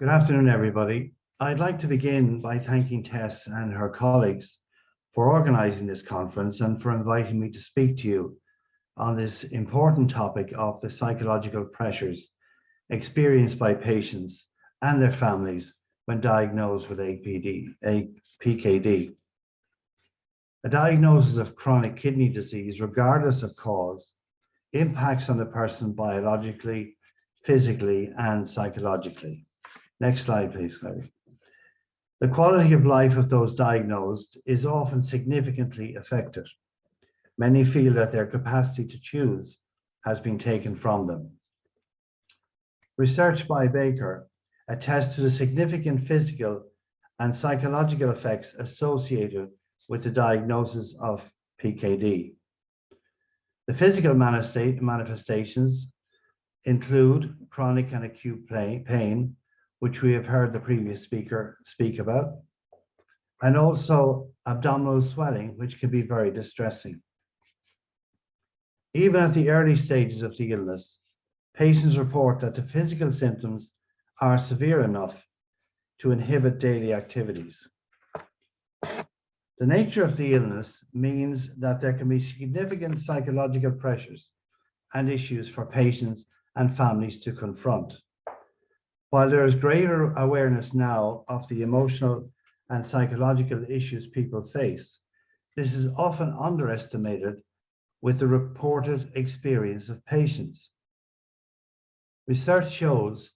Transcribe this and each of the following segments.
Good afternoon, everybody. I'd like to begin by thanking Tess and her colleagues for organising this conference and for inviting me to speak to you on this important topic of the psychological pressures experienced by patients and their families when diagnosed with PKD. A diagnosis of chronic kidney disease, regardless of cause, impacts on the person biologically, physically, and psychologically. Next slide, please, Chloe. The quality of life of those diagnosed is often significantly affected. Many feel that their capacity to choose has been taken from them. Research by Baker attests to the significant physical and psychological effects associated with the diagnosis of PKD. The physical manifestations include chronic and acute pain, which we have heard the previous speaker speak about, and also abdominal swelling, which can be very distressing. Even at the early stages of the illness, patients report that the physical symptoms are severe enough to inhibit daily activities. The nature of the illness means that there can be significant psychological pressures and issues for patients and families to confront. While there is greater awareness now of the emotional and psychological issues people face, this is often underestimated with the reported experience of patients. Research shows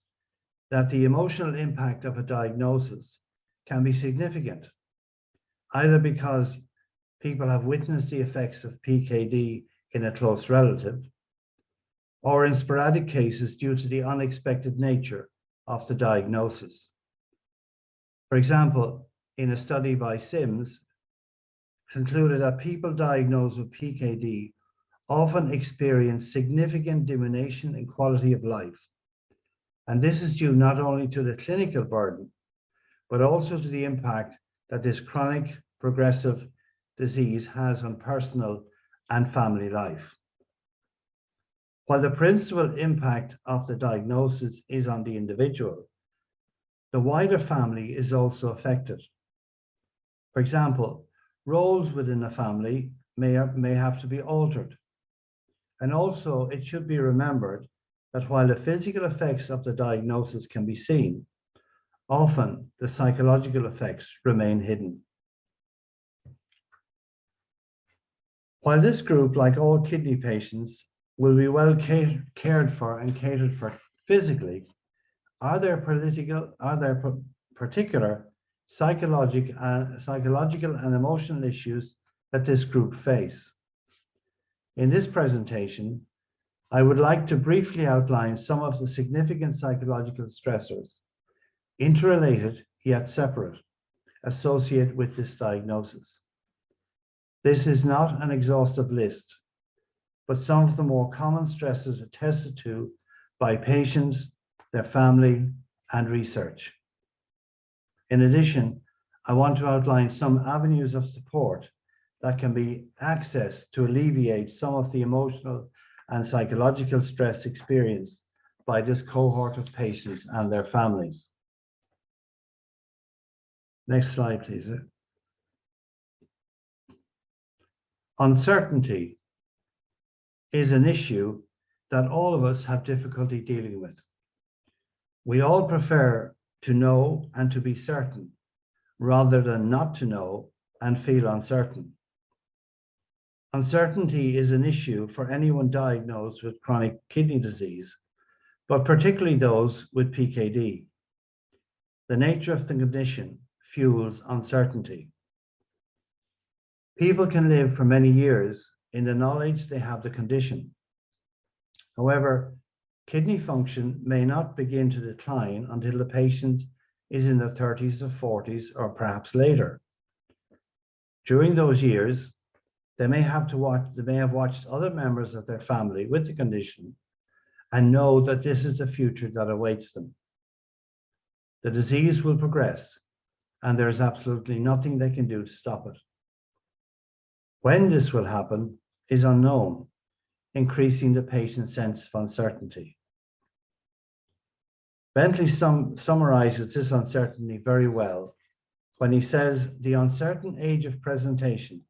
that the emotional impact of a diagnosis can be significant, either because people have witnessed the effects of PKD in a close relative, or in sporadic cases due to the unexpected nature of the diagnosis. For example, in a study by Sims, concluded that people diagnosed with PKD often experience significant diminution in quality of life. And this is due not only to the clinical burden, but also to the impact that this chronic progressive disease has on personal and family life. While the principal impact of the diagnosis is on the individual, the wider family is also affected. For example, roles within a family may have to be altered. And also, it should be remembered that while the physical effects of the diagnosis can be seen, often the psychological effects remain hidden. While this group, like all kidney patients, will be well cared for and catered for physically, are there particular psychological and emotional issues that this group face? In this presentation, I would like to briefly outline some of the significant psychological stressors, interrelated yet separate, associated with this diagnosis. This is not an exhaustive list, but some of the more common stresses attested to by patients, their family, and research. In addition, I want to outline some avenues of support that can be accessed to alleviate some of the emotional and psychological stress experienced by this cohort of patients and their families. Next slide, please. Uncertainty is an issue that all of us have difficulty dealing with. We all prefer to know and to be certain, rather than not to know and feel uncertain. Uncertainty is an issue for anyone diagnosed with chronic kidney disease, but particularly those with PKD. The nature of the condition fuels uncertainty. People can live for many years in the knowledge they have the condition. However, kidney function may not begin to decline until the patient is in their 30s or 40s or perhaps later. During those years, they may have watched other members of their family with the condition and know that this is the future that awaits them. The disease will progress, and there is absolutely nothing they can do to stop it. When this will happen is unknown, increasing the patient's sense of uncertainty. Bentley summarizes this uncertainty very well when he says the uncertain age of presentation,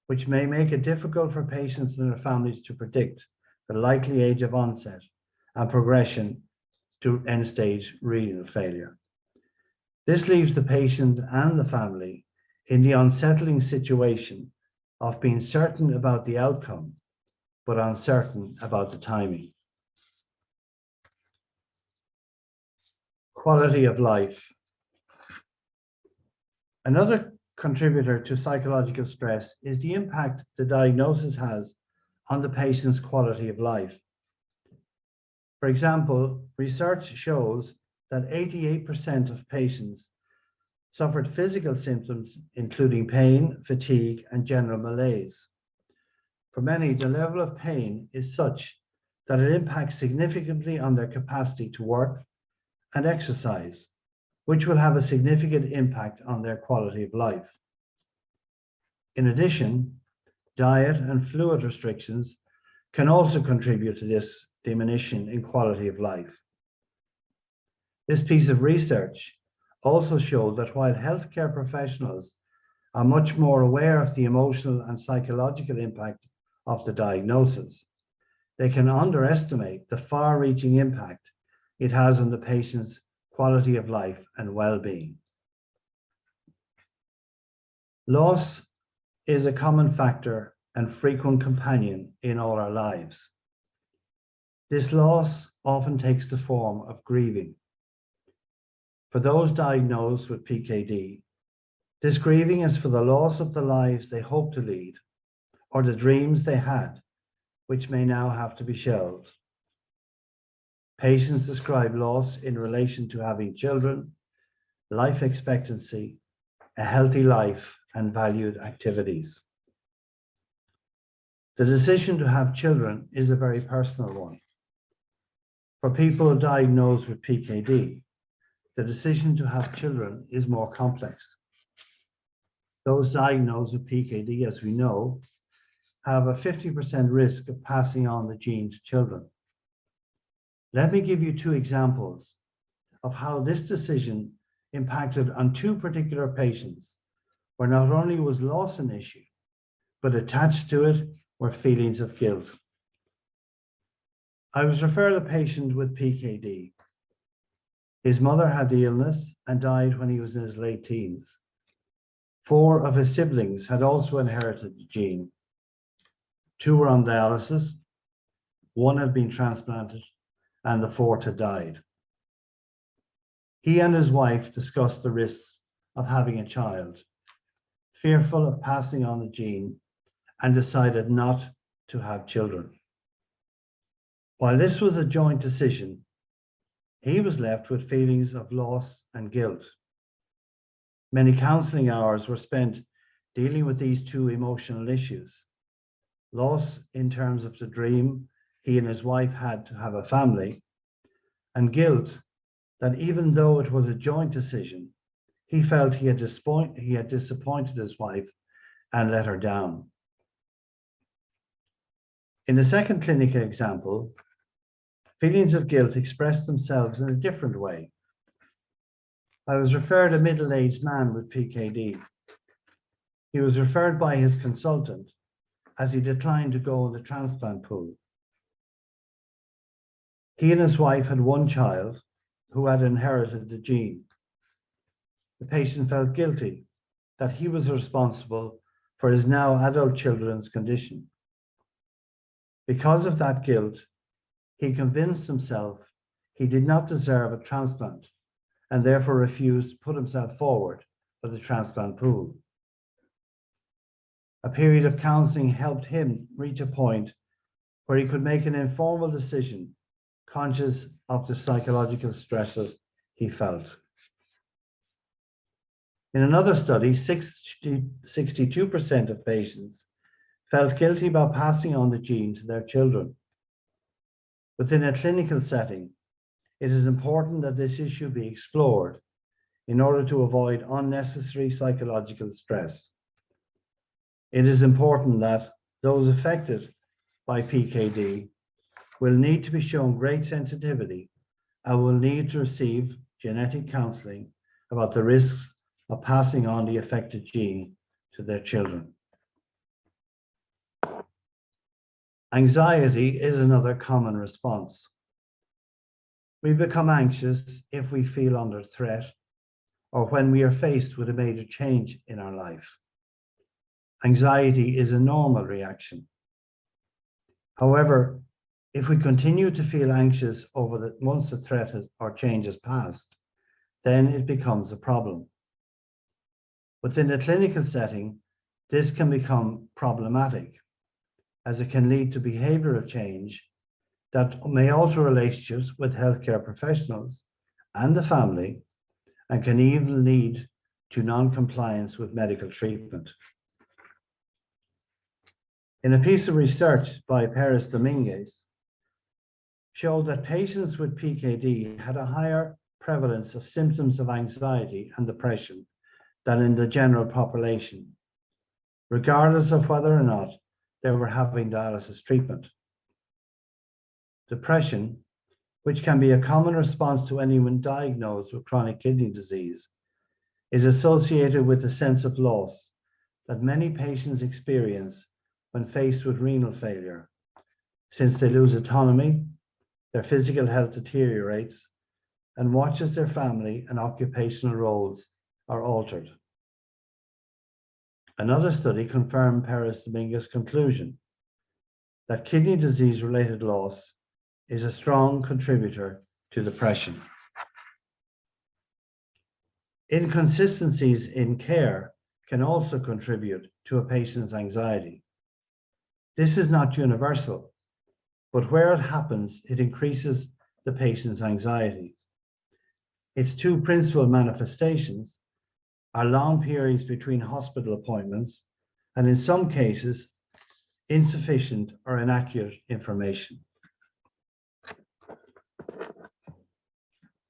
which may make it difficult for patients and their families to predict the likely age of onset and progression to end-stage renal failure. This leaves the patient and the family in the unsettling situation of being certain about the outcome, but uncertain about the timing. Quality of life. Another contributor to psychological stress is the impact the diagnosis has on the patient's quality of life. For example, research shows that 88% of patients suffered physical symptoms, including pain, fatigue, and general malaise. For many, the level of pain is such that it impacts significantly on their capacity to work and exercise, which will have a significant impact on their quality of life. In addition, diet and fluid restrictions can also contribute to this diminution in quality of life. This piece of research also showed that while healthcare professionals are much more aware of the emotional and psychological impact of the diagnosis, they can underestimate the far-reaching impact it has on the patient's quality of life and well-being. Loss is a common factor and frequent companion in all our lives. This loss often takes the form of grieving. For those diagnosed with PKD, this grieving is for the loss of the lives they hope to lead or the dreams they had, which may now have to be shelved. Patients describe loss in relation to having children, life expectancy, a healthy life, and valued activities. The decision to have children is a very personal one. For people diagnosed with PKD, the decision to have children is more complex. Those diagnosed with PKD, as we know, have a 50% risk of passing on the gene to children. Let me give you two examples of how this decision impacted on two particular patients, where not only was loss an issue, but attached to it were feelings of guilt. I was referred a patient with PKD. His mother had the illness and died when he was in his late teens. 4 of his siblings had also inherited the gene. 2 were on dialysis, 1 had been transplanted, and the 4th had died. He and his wife discussed the risks of having a child, fearful of passing on the gene, and decided not to have children. While this was a joint decision, he was left with feelings of loss and guilt. Many counseling hours were spent dealing with these two emotional issues. Loss in terms of the dream he and his wife had to have a family, and guilt that even though it was a joint decision, he felt he had disappointed his wife and let her down. In the second clinical example, feelings of guilt expressed themselves in a different way. I was referred a middle-aged man with PKD. He was referred by his consultant as he declined to go in the transplant pool. He and his wife had 1 child who had inherited the gene. The patient felt guilty that he was responsible for his now adult children's condition. Because of that guilt, he convinced himself he did not deserve a transplant and therefore refused to put himself forward for the transplant pool. A period of counseling helped him reach a point where he could make an informal decision, conscious of the psychological stresses he felt. In another study, 62% of patients felt guilty about passing on the gene to their children. Within a clinical setting, it is important that this issue be explored in order to avoid unnecessary psychological stress. It is important that those affected by PKD will need to be shown great sensitivity and will need to receive genetic counseling about the risks of passing on the affected gene to their children. Anxiety is another common response. We become anxious if we feel under threat or when we are faced with a major change in our life. Anxiety is a normal reaction. However, if we continue to feel anxious once the threat or change has passed, then it becomes a problem. Within a clinical setting, this can become problematic, as it can lead to behavioral change that may alter relationships with healthcare professionals and the family, and can even lead to non-compliance with medical treatment. In a piece of research by Perez Dominguez, showed that patients with PKD had a higher prevalence of symptoms of anxiety and depression than in the general population, regardless of whether or not they were having dialysis treatment. Depression, which can be a common response to anyone diagnosed with chronic kidney disease, is associated with a sense of loss that many patients experience when faced with renal failure, since they lose autonomy, their physical health deteriorates, and watch as their family and occupational roles are altered. Another study confirmed Perez Dominguez's conclusion that kidney disease-related loss is a strong contributor to depression. Inconsistencies in care can also contribute to a patient's anxiety. This is not universal, but where it happens, it increases the patient's anxiety. Its two principal manifestations are long periods between hospital appointments, and in some cases, insufficient or inaccurate information.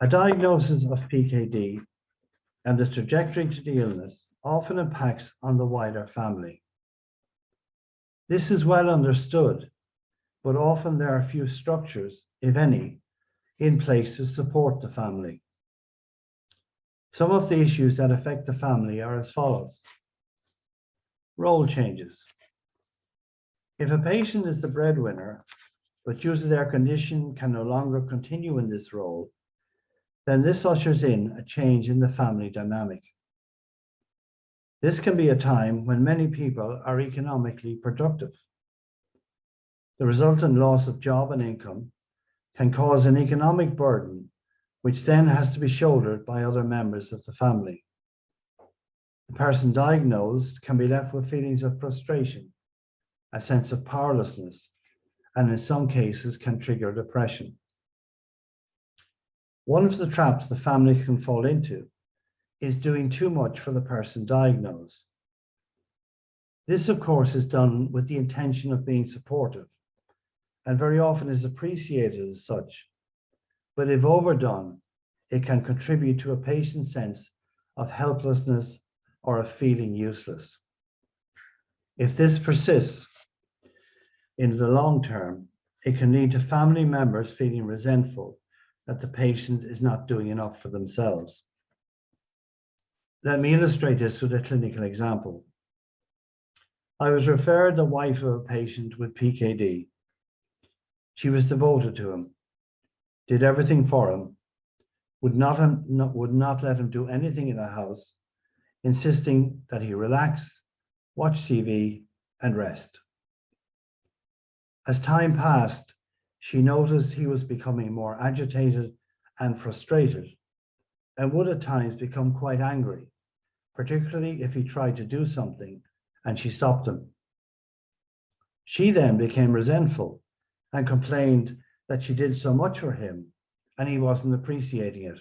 A diagnosis of PKD and the trajectory to the illness often impacts on the wider family. This is well understood, but often there are few structures, if any, in place to support the family. Some of the issues that affect the family are as follows. Role changes. If a patient is the breadwinner, but due to their condition can no longer continue in this role, then this ushers in a change in the family dynamic. This can be a time when many people are economically productive. The resultant loss of job and income can cause an economic burden, which then has to be shouldered by other members of the family. The person diagnosed can be left with feelings of frustration, a sense of powerlessness, and in some cases can trigger depression. One of the traps the family can fall into is doing too much for the person diagnosed. This, of course, is done with the intention of being supportive, and very often is appreciated as such. But if overdone, it can contribute to a patient's sense of helplessness or of feeling useless. If this persists in the long term, it can lead to family members feeling resentful that the patient is not doing enough for themselves. Let me illustrate this with a clinical example. I was referred the wife of a patient with PKD. She was devoted to him, did everything for him, would not let him do anything in the house, insisting that he relax, watch TV, and rest. As time passed, she noticed he was becoming more agitated and frustrated, and would at times become quite angry, particularly if he tried to do something and she stopped him. She then became resentful and complained that she did so much for him and he wasn't appreciating it.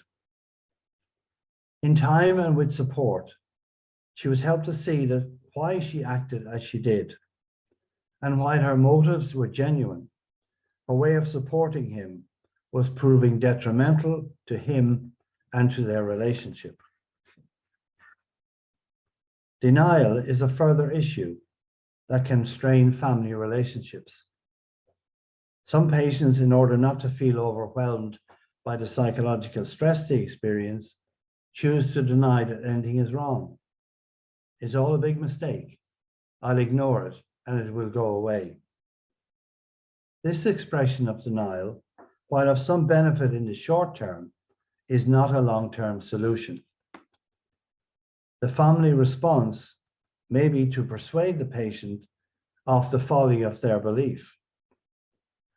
In time and with support, she was helped to see that why she acted as she did, and while her motives were genuine, her way of supporting him was proving detrimental to him and to their relationship. Denial is a further issue that can strain family relationships. Some patients, in order not to feel overwhelmed by the psychological stress they experience, choose to deny that anything is wrong. It's all a big mistake. I'll ignore it and it will go away. This expression of denial, while of some benefit in the short term, is not a long-term solution. The family response may be to persuade the patient of the folly of their belief.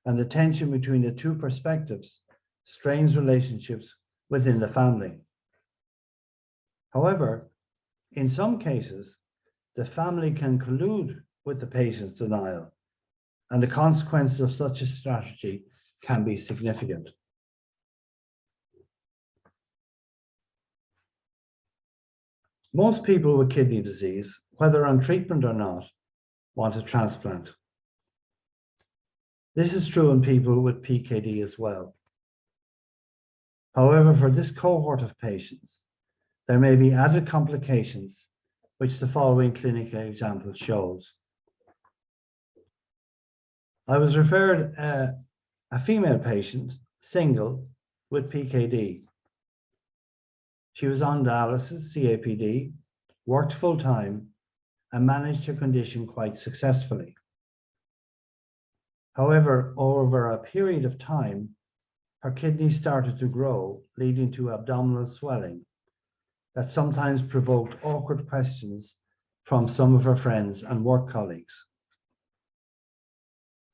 And the tension between the two perspectives strains relationships within the family. However, in some cases, the family can collude with the patient's denial, and the consequences of such a strategy can be significant. Most people with kidney disease, whether on treatment or not, want a transplant. This is true in people with PKD as well. However, for this cohort of patients, there may be added complications, which the following clinical example shows. I was referred a female patient, single, with PKD. She was on dialysis, CAPD, worked full-time, and managed her condition quite successfully. However, over a period of time, her kidneys started to grow, leading to abdominal swelling that sometimes provoked awkward questions from some of her friends and work colleagues.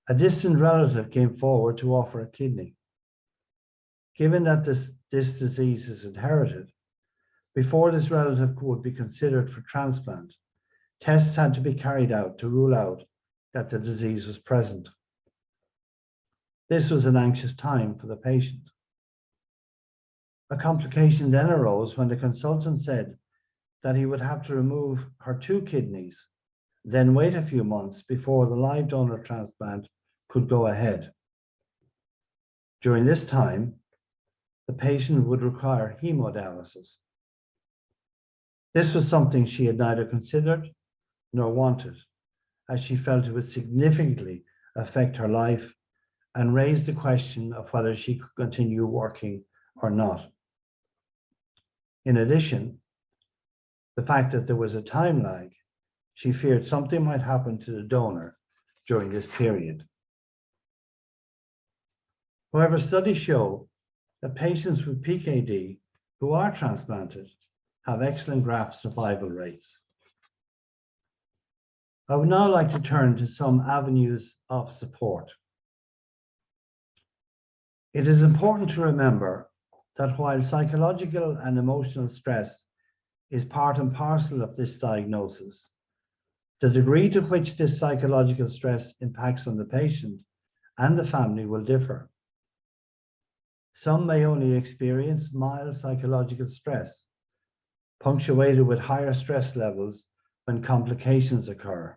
A distant relative came forward to offer a kidney. Given that this disease is inherited, before this relative would be considered for transplant, tests had to be carried out to rule out that the disease was present. This was an anxious time for the patient. A complication then arose when the consultant said that he would have to remove her 2 kidneys, then wait a few months before the live donor transplant could go ahead. During this time, the patient would require hemodialysis. This was something she had neither considered nor wanted, as she felt it would significantly affect her life and raise the question of whether she could continue working or not. In addition, the fact that there was a time lag, she feared something might happen to the donor during this period. However, studies show that patients with PKD who are transplanted have excellent graft survival rates. I would now like to turn to some avenues of support. It is important to remember that while psychological and emotional stress is part and parcel of this diagnosis, the degree to which this psychological stress impacts on the patient and the family will differ. Some may only experience mild psychological stress, punctuated with higher stress levels when complications occur,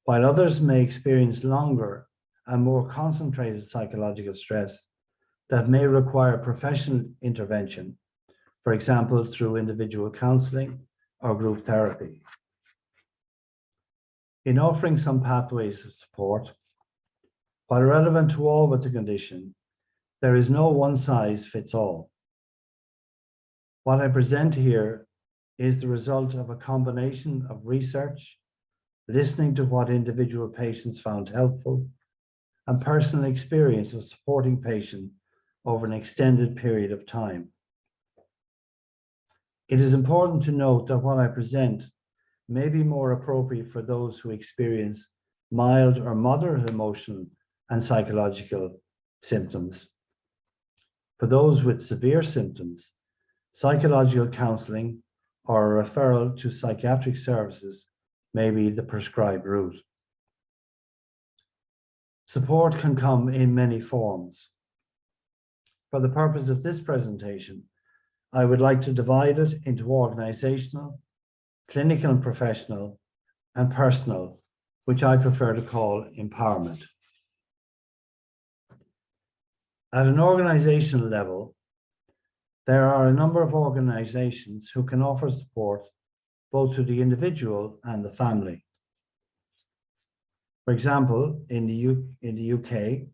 while others may experience longer and more concentrated psychological stress that may require professional intervention, for example, through individual counseling or group therapy. In offering some pathways of support, while relevant to all with the condition, there is no one-size-fits-all. What I present here is the result of a combination of research, listening to what individual patients found helpful, and personal experience of supporting patients over an extended period of time. It is important to note that what I present may be more appropriate for those who experience mild or moderate emotional and psychological symptoms. For those with severe symptoms, psychological counseling or a referral to psychiatric services may be the prescribed route. Support can come in many forms. For the purpose of this presentation, I would like to divide it into organizational, clinical and professional, and personal, which I prefer to call empowerment. At an organizational level, there are a number of organizations who can offer support both to the individual and the family. For example, in the UK,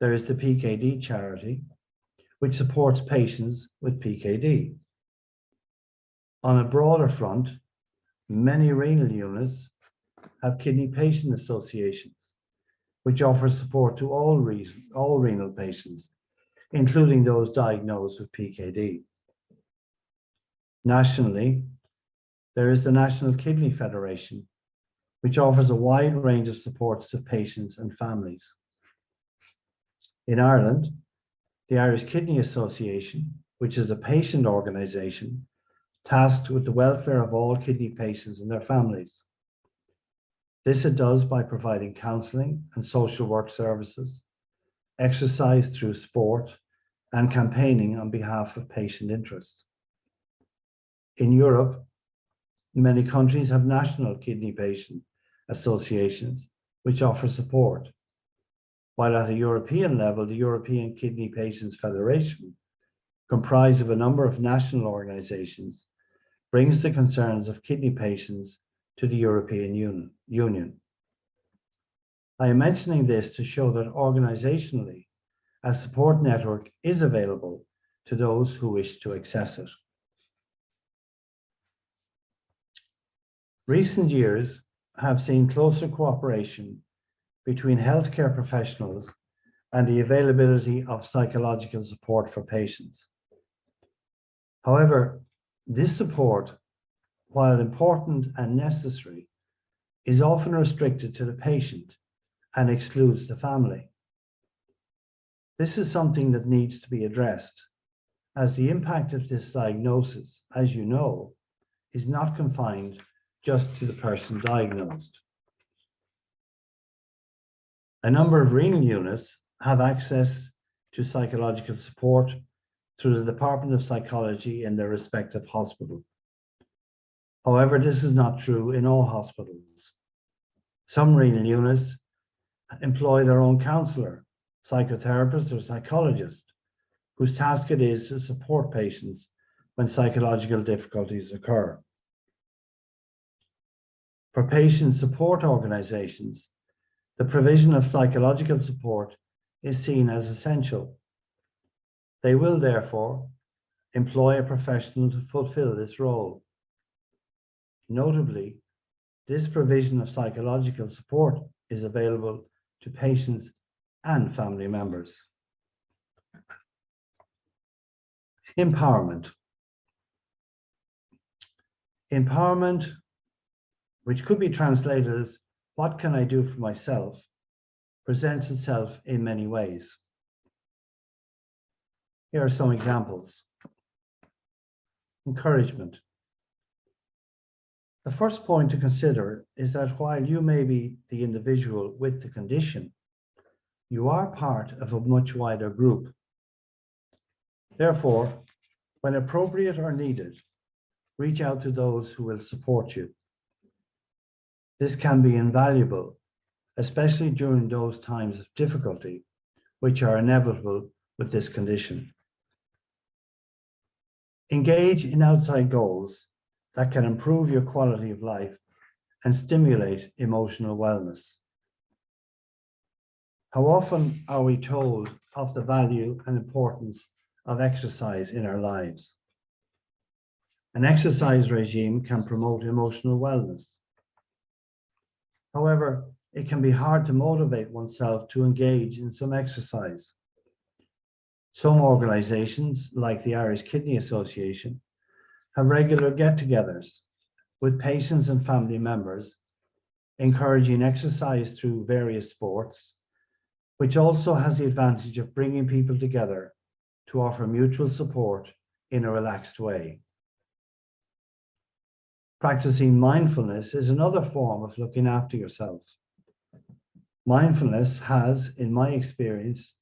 there is the PKD charity, which supports patients with PKD. On a broader front, many renal units have kidney patient associations, which offer support to all renal patients, including those diagnosed with PKD. Nationally, there is the National Kidney Federation, which offers a wide range of supports to patients and families. In Ireland, the Irish Kidney Association, which is a patient organisation tasked with the welfare of all kidney patients and their families. This it does by providing counselling and social work services, exercise through sport, and campaigning on behalf of patient interests. In Europe, many countries have national kidney patient associations which offer support, while at a European level, the European Kidney Patients Federation, comprised of a number of national organisations, brings the concerns of kidney patients to the European Union. I am mentioning this to show that organisationally, a support network is available to those who wish to access it. Recent years have seen closer cooperation between healthcare professionals and the availability of psychological support for patients. However, this support, while important and necessary, is often restricted to the patient and excludes the family. This is something that needs to be addressed, as the impact of this diagnosis, as you know, is not confined just to the person diagnosed. A number of renal units have access to psychological support through the Department of Psychology in their respective hospital. However, this is not true in all hospitals. Some renal units employ their own counsellor, psychotherapist, or psychologist, whose task it is to support patients when psychological difficulties occur. For patient support organisations, the provision of psychological support is seen as essential. They will therefore employ a professional to fulfill this role. Notably, this provision of psychological support is available to patients and family members. Empowerment. Empowerment, which could be translated as "what can I do for myself?" presents itself in many ways. Here are some examples. Encouragement. The first point to consider is that while you may be the individual with the condition, you are part of a much wider group. Therefore, when appropriate or needed, reach out to those who will support you. This can be invaluable, especially during those times of difficulty, which are inevitable with this condition. Engage in outside goals that can improve your quality of life and stimulate emotional wellness. How often are we told of the value and importance of exercise in our lives? An exercise regime can promote emotional wellness. However, it can be hard to motivate oneself to engage in some exercise. Some organisations, like the Irish Kidney Association, have regular get-togethers with patients and family members, encouraging exercise through various sports, which also has the advantage of bringing people together to offer mutual support in a relaxed way. Practicing mindfulness is another form of looking after yourself. Mindfulness has, in my experience,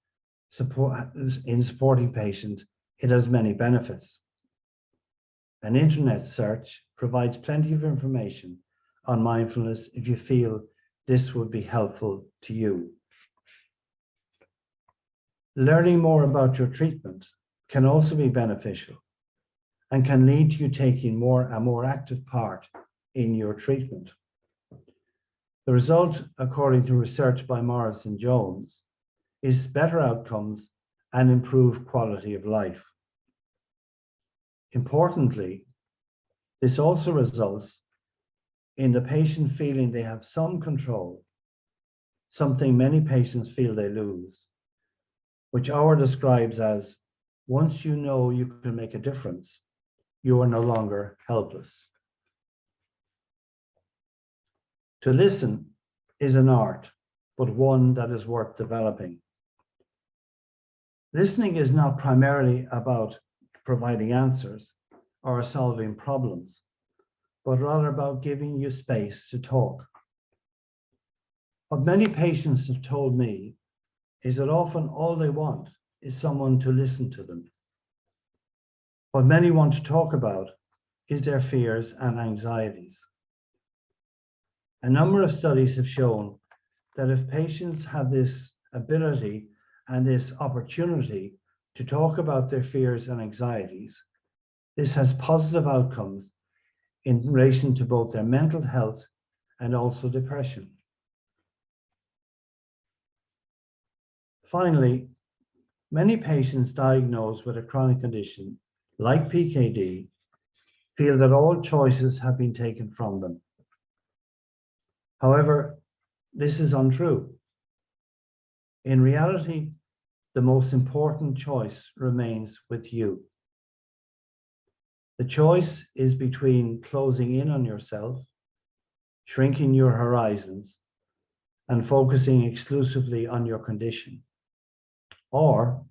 in supporting patients, it has many benefits. An internet search provides plenty of information on mindfulness if you feel this would be helpful to you. Learning more about your treatment can also be beneficial and can lead to you taking a more active part in your treatment. The result, according to research by Morris and Jones, is better outcomes and improve quality of life. Importantly, this also results in the patient feeling they have some control, something many patients feel they lose, which Auer describes as, once you know you can make a difference, you are no longer helpless. To listen is an art, but one that is worth developing. Listening is not primarily about providing answers or solving problems, but rather about giving you space to talk. What many patients have told me is that often all they want is someone to listen to them. What many want to talk about is their fears and anxieties. A number of studies have shown that if patients have this ability and this opportunity to talk about their fears and anxieties, this has positive outcomes in relation to both their mental health and also depression. Finally, many patients diagnosed with a chronic condition like PKD feel that all choices have been taken from them. However, this is untrue. In reality, the most important choice remains with you. The choice is between closing in on yourself, shrinking your horizons, and focusing exclusively on your condition, or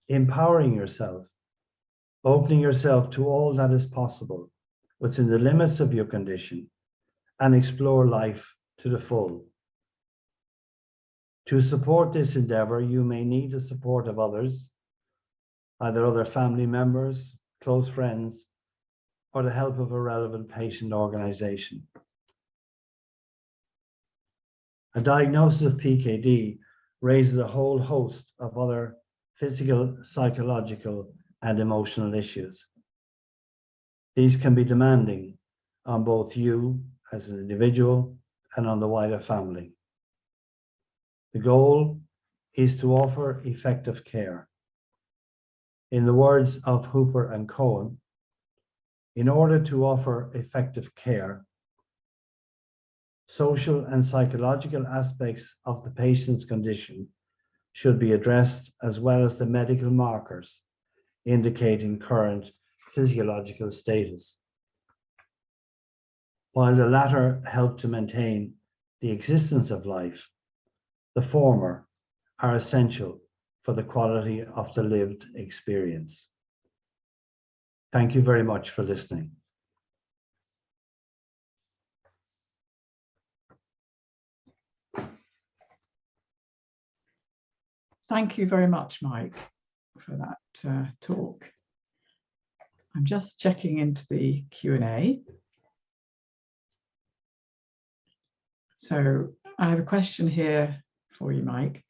empowering yourself, opening yourself to all that is possible within the limits of your condition, and explore life to the full. To support this endeavor, you may need the support of others, either other family members, close friends, or the help of a relevant patient organization. A diagnosis of PKD raises a whole host of other physical, psychological, and emotional issues. These can be demanding on both you as an individual and on the wider family. The goal is to offer effective care. In the words of Hooper and Cohen, in order to offer effective care, social and psychological aspects of the patient's condition should be addressed, as well as the medical markers indicating current physiological status. While the latter help to maintain the existence of life, the former are essential for the quality of the lived experience. Thank you very much for listening. Thank you very much, Mike, for that talk. I'm just checking into the Q&A. So I have a question here for you, Mike.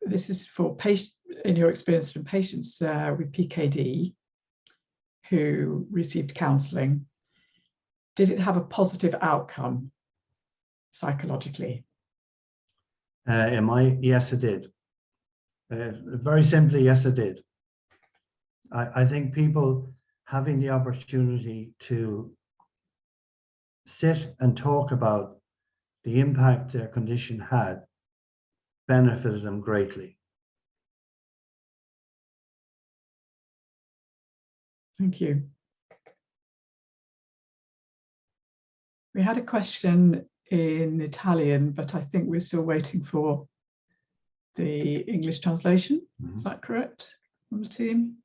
This is for patient, in your experience from patients with PKD who received counselling. Did it have a positive outcome psychologically? Yes, it did. Very simply, yes, it did. I think people having the opportunity to sit and talk about the impact their condition had benefited them greatly. Thank you. We had a question in Italian, but I think we're still waiting for the English translation. Is that correct from the team?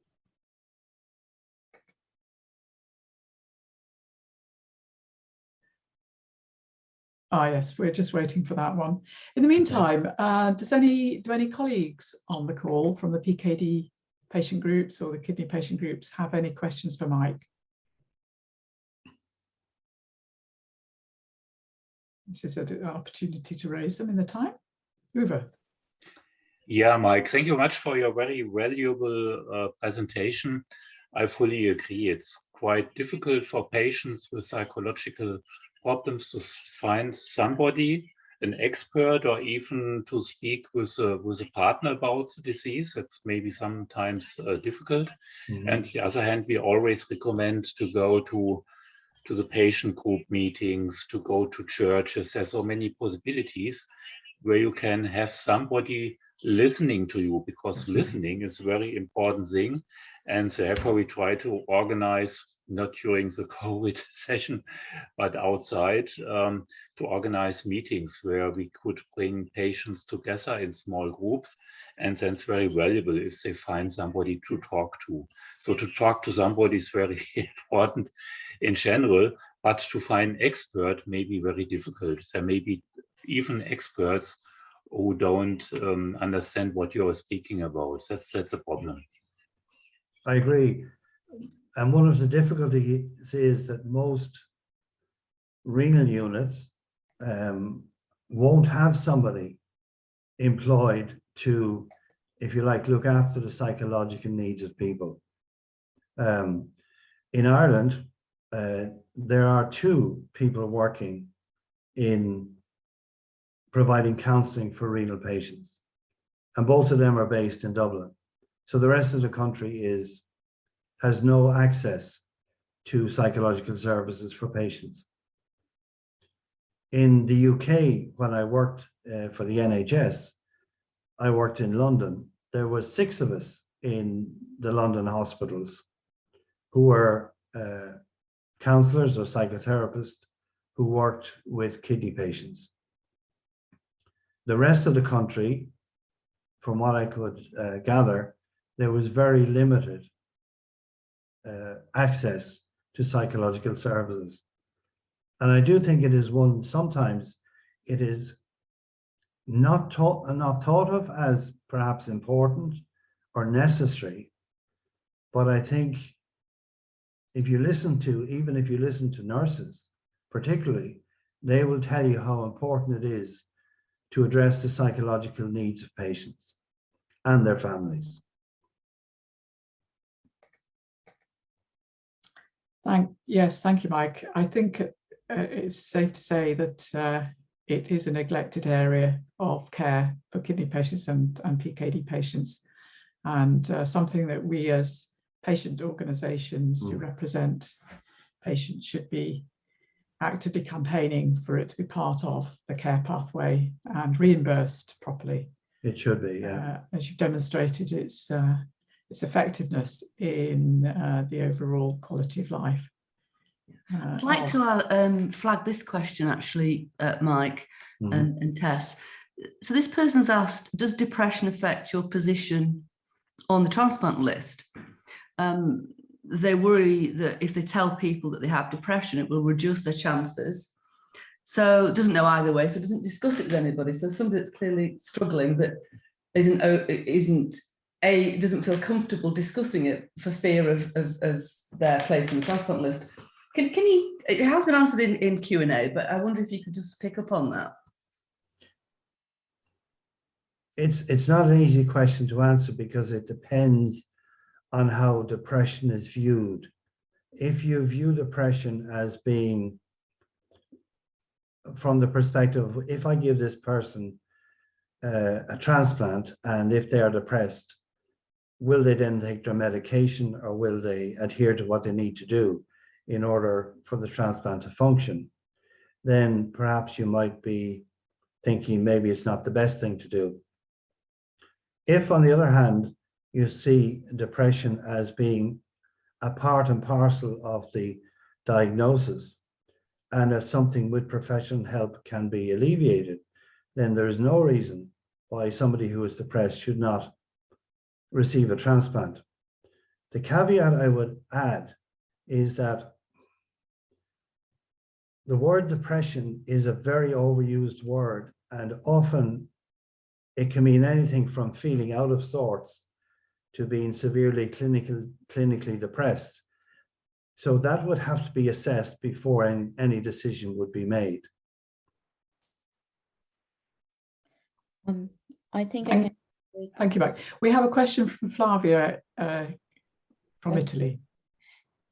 Ah, yes, we're just waiting for that one. In the meantime, do any colleagues on the call from the PKD patient groups or the kidney patient groups have any questions for Mike? This is an opportunity to raise them in the time. Uwe. Yeah, Mike, thank you much for your very valuable presentation. I fully agree. It's quite difficult for patients with psychological problems to find somebody, an expert or even to speak with a partner about the disease. That's maybe sometimes difficult. Mhm. And on the other hand, we always recommend to go to the patient group meetings, to go to churches. There's so many possibilities where you can have somebody listening to you, because listening is a very important thing. And therefore we try to organize, not during the COVID session, but outside, to organize meetings where we could bring patients together in small groups. And then it's very valuable if they find somebody to talk to. So to talk to somebody is very important in general, but to find expert may be very difficult. There may be even experts who don't understand what you're speaking about. That's a problem. I agree. And one of the difficulties is that most renal units won't have somebody employed to, if you like, look after the psychological needs of people. In Ireland, there are 2 people working in providing counselling for renal patients, and both of them are based in Dublin. So the rest of the country has no access to psychological services for patients. In the UK, when I worked for the NHS, I worked in London. There was 6 of us in the London hospitals who were counsellors or psychotherapists who worked with kidney patients. The rest of the country, from what I could gather, there was very limited access to psychological services. And I do think it is one, sometimes it is not thought of as perhaps important or necessary, but I think if you listen to, even if you listen to nurses, particularly, they will tell you how important it is to address the psychological needs of patients and their families. Yes, thank you, Mike. I think it's safe to say that it is a neglected area of care for kidney patients and PKD patients, and something that we as patient organisations who represent patients should be actively campaigning for it to be part of the care pathway and reimbursed properly. It should be, yeah. As you've demonstrated, its effectiveness in the overall quality of life. I'd like to flag this question actually, Mike and Tess. So this person's asked, does depression affect your position on the transplant list? They worry that if they tell people that they have depression, it will reduce their chances. So it doesn't know either way, so it doesn't discuss it with anybody. So somebody that's clearly struggling but doesn't feel comfortable discussing it for fear of their place on the transplant list. Can you, it has been answered in Q&A, but I wonder if you could just pick up on that. It's not an easy question to answer because it depends on how depression is viewed. If you view depression as being from the perspective of, if I give this person a transplant and if they are depressed, will they then take their medication or will they adhere to what they need to do in order for the transplant to function? Then perhaps you might be thinking maybe it's not the best thing to do. If, on the other hand, you see depression as being a part and parcel of the diagnosis, and if something with professional help can be alleviated, then there is no reason why somebody who is depressed should not receive a transplant. The caveat I would add is that the word depression is a very overused word, and often it can mean anything from feeling out of sorts to being severely clinically depressed. So that would have to be assessed before any decision would be made. I think Thank you, Mike. We have a question from Flavia from Italy.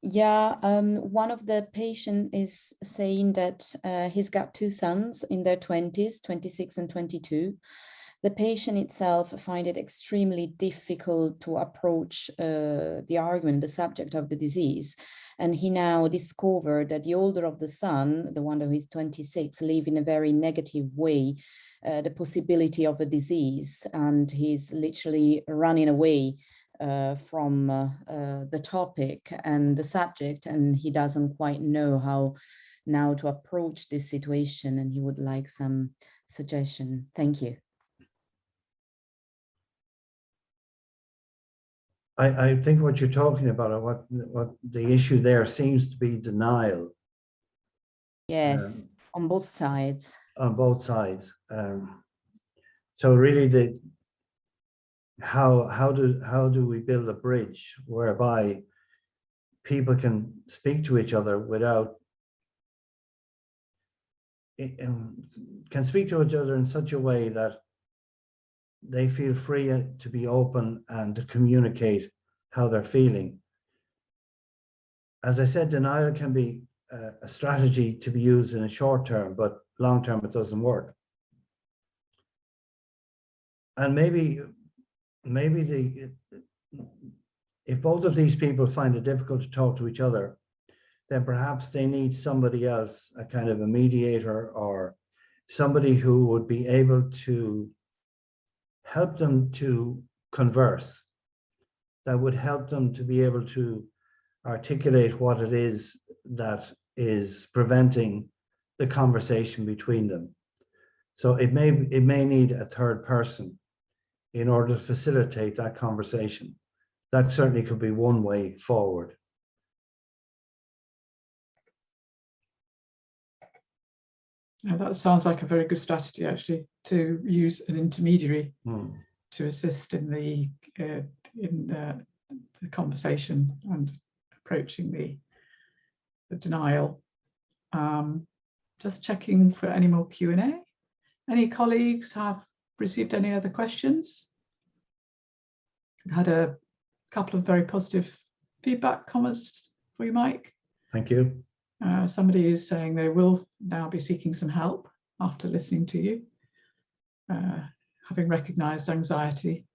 Yeah, one of the patient is saying that he's got two sons in their 20s, 26 and 22. The patient itself find it extremely difficult to approach the argument, the subject of the disease. And he now discovered that the older of the son, the one who is 26, live in a very negative way, the possibility of a disease. And he's literally running away from the topic and the subject, and he doesn't quite know how now to approach this situation, and he would like some suggestion. Thank you. I think what you're talking about, or what the issue there seems to be denial. Yes, on both sides. On both sides. So really, how do we build a bridge whereby people can speak to each other without can speak to each other in such a way that they feel free to be open and to communicate how they're feeling. As I said, denial can be a strategy to be used in a short term, but long term it doesn't work. And maybe if both of these people find it difficult to talk to each other, then perhaps they need somebody else, a kind of a mediator, or somebody who would be able to help them to converse, that would help them to be able to articulate what it is that is preventing the conversation between them. So it may need a third person in order to facilitate that conversation. That certainly could be one way forward. Now that sounds like a very good strategy, actually, to use an intermediary to assist in the conversation and approaching the denial. Just checking for any more Q&A. Any colleagues have received any other questions? I've had a couple of very positive feedback comments for you, Mike. Thank you. Somebody is saying they will now be seeking some help after listening to you, having recognized anxiety.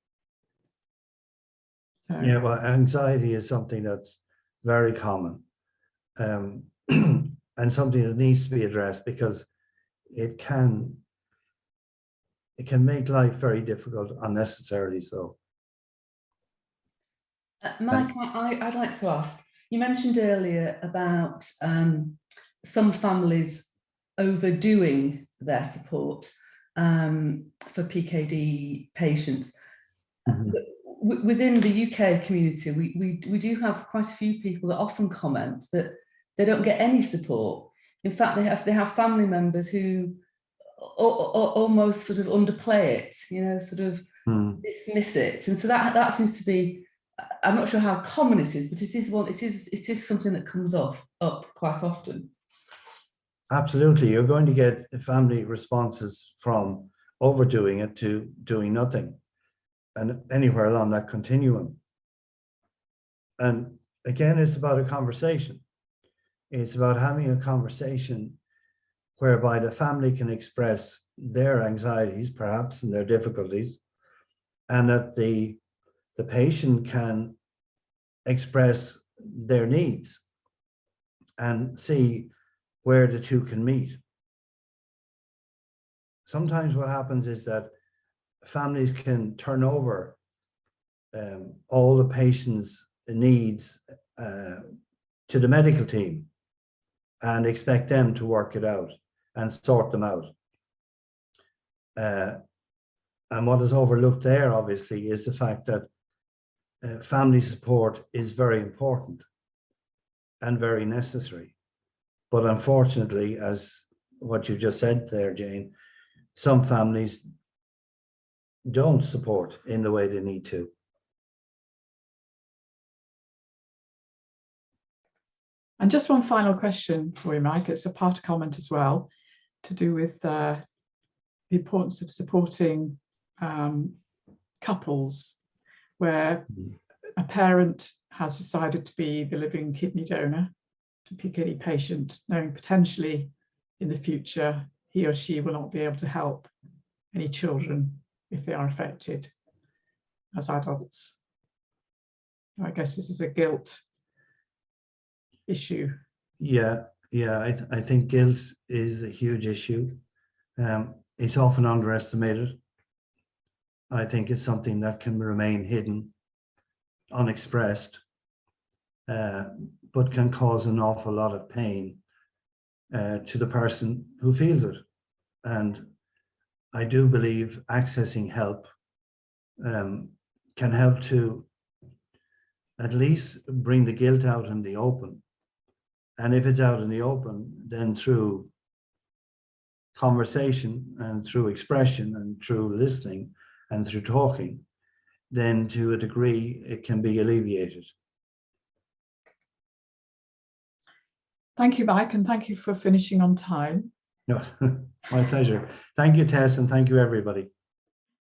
So, yeah, well, anxiety is something that's very common, and something that needs to be addressed, because it can make life very difficult, unnecessarily so. Mike, I'd like to ask, you mentioned earlier about some families overdoing their support for PKD patients. Within the UK community, we do have quite a few people that often comment that they don't get any support. In fact, they have family members who almost sort of underplay it, you know, sort of dismiss it, and so that seems to be. I'm not sure how common it is, but it is something that comes up quite often. Absolutely, you're going to get family responses from overdoing it to doing nothing, and anywhere along that continuum. And again, it's about a conversation. It's about having a conversation whereby the family can express their anxieties, perhaps, and their difficulties, and that the patient can express their needs and see where the two can meet. Sometimes what happens is that families can turn over all the patient's needs to the medical team and expect them to work it out and sort them out. And what is overlooked there, obviously, is the fact that family support is very important and very necessary. But unfortunately, as what you just said there, Jane, some families don't support in the way they need to. And just one final question for you, Mike. It's a part of comment as well, to do with the importance of supporting couples where a parent has decided to be the living kidney donor to a PKD patient, knowing potentially in the future he or she will not be able to help any children if they are affected as adults. I guess this is a guilt issue. Yeah, I think guilt is a huge issue. It's often underestimated. I think it's something that can remain hidden, unexpressed, but can cause an awful lot of pain to the person who feels it. And I do believe accessing help can help to at least bring the guilt out in the open. And if it's out in the open, then through conversation and through expression and through listening and through talking, then to a degree it can be alleviated. Thank you, Mike, and thank you for finishing on time. No, my pleasure. Thank you, Tess, and thank you, everybody.